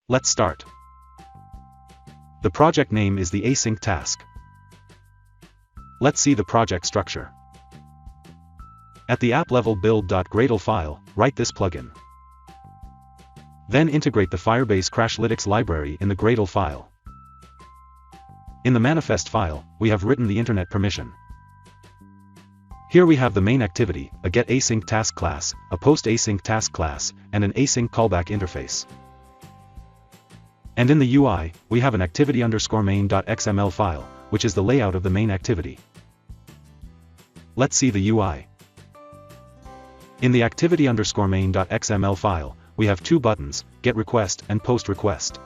Let's start. The project name is the async task. Let's see the project structure. At the app level build.gradle file, write this plugin. Then integrate the Firebase Crashlytics library in the Gradle file. In the manifest file, we have written the internet permission. Here we have the main activity, a getAsync task class, a postAsync task class, and an async callback interface. And in the UI, we have an activity_main.xml file, which is the layout of the main activity. Let's see the UI. In the activity_main.xml file, we have two buttons, getRequest and postRequest.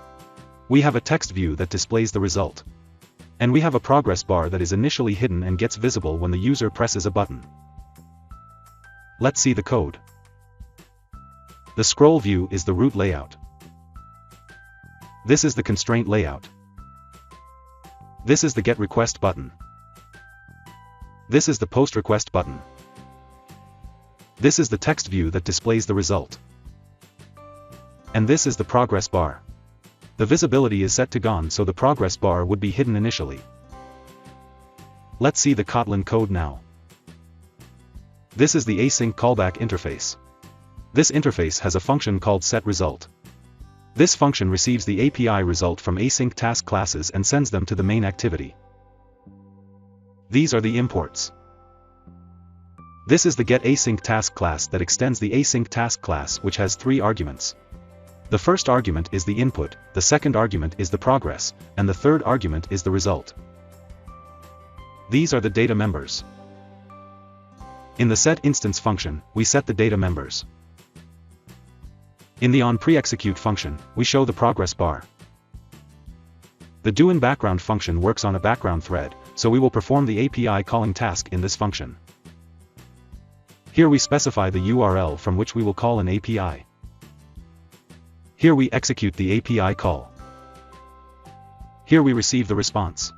We have a text view that displays the result. And we have a progress bar that is initially hidden and gets visible when the user presses a button. Let's see the code. The scroll view is the root layout. This is the constraint layout. This is the getRequest button. This is the postRequest button. This is the text view that displays the result. And this is the progress bar. The visibility is set to gone, so the progress bar would be hidden initially. Let's see the Kotlin code now. This is the async callback interface. This interface has a function called setResult. This function receives the API result from async task classes and sends them to the main activity. These are the imports. This is the getAsync task class that extends the async task class, which has three arguments. The first argument is the input, the second argument is the progress, and the third argument is the result. These are the data members. In the setInstance function, we set the data members. In the onPreExecute function, we show the progress bar. The doInBackground function works on a background thread, so we will perform the API calling task in this function. Here we specify the URL from which we will call an API. Here we execute the API call. Here we receive the response.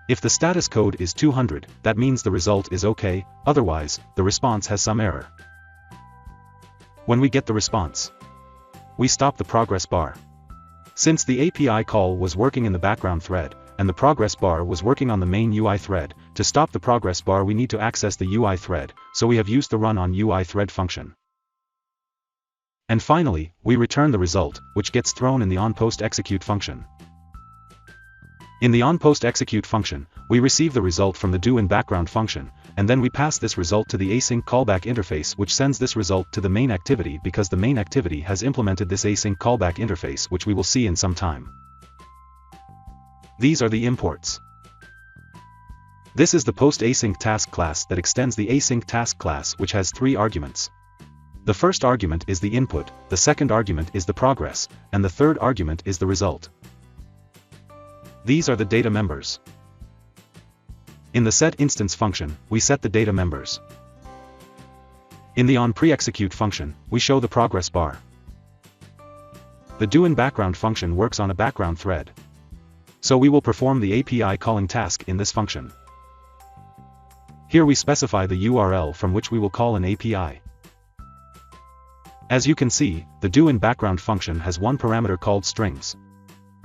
If the status code is 200, that means the result is OK, otherwise, the response has some error. When we get the response, we stop the progress bar. Since the API call was working in the background thread, and the progress bar was working on the main UI thread, to stop the progress bar we need to access the UI thread, so we have used the run on UI thread function. And finally, we return the result, which gets thrown in the onPostExecute function. In the onPostExecute function, we receive the result from the doInBackground function, and then we pass this result to the async callback interface, which sends this result to the main activity because the main activity has implemented this async callback interface, which we will see in some time. These are the imports. This is the postAsync task class that extends the async task class, which has three arguments. The first argument is the input, the second argument is the progress, and the third argument is the result. These are the data members. In the setInstance function, we set the data members. In the onPreExecute function, we show the progress bar. The doInBackground function works on a background thread. So we will perform the API calling task in this function. Here we specify the URL from which we will call an API. As you can see, the doInBackground function has one parameter called strings.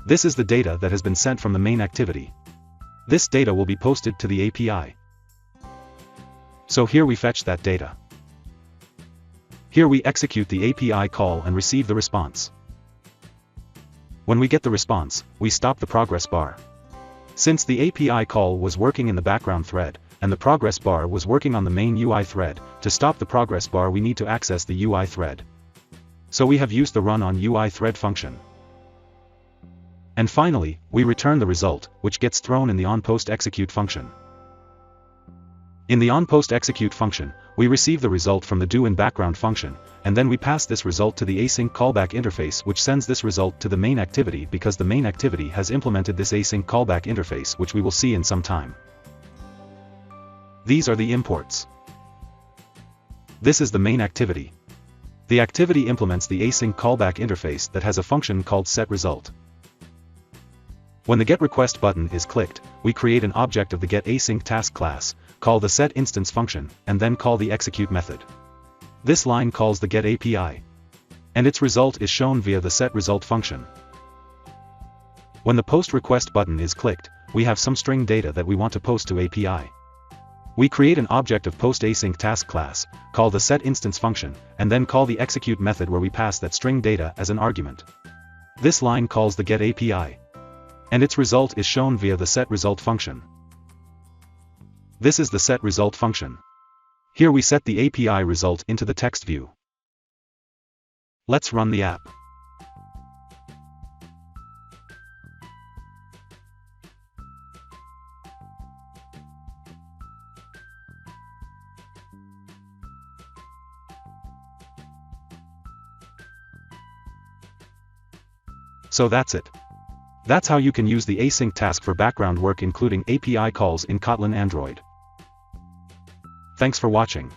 This is the data that has been sent from the main activity. This data will be posted to the API. So here we fetch that data. Here we execute the API call and receive the response. When we get the response, we stop the progress bar. Since the API call was working in the background thread, and the progress bar was working on the main UI thread, to stop the progress bar we need to access the UI thread. So we have used the run on UI thread function. And finally, we return the result, which gets thrown in the onPostExecute function. In the onPostExecute function, we receive the result from the doInBackground function, and then we pass this result to the async callback interface, which sends this result to the main activity because the main activity has implemented this async callback interface, which we will see in some time. These are the imports. This is the main activity. The activity implements the async callback interface that has a function called setResult. When the getRequest button is clicked, we create an object of the getAsync task class, call the setInstance function, and then call the execute method. This line calls the getAPI. And its result is shown via the setResult function. When the post request button is clicked, we have some string data that we want to post to API. We create an object of post async task class, call the setInstance function, and then call the execute method where we pass that string data as an argument. This line calls the getAPI. And its result is shown via the setResult function. This is the setResult function. Here we set the API result into the text view. Let's run the app. So that's it. That's how you can use the async task for background work including API calls in Kotlin Android. Thanks for watching.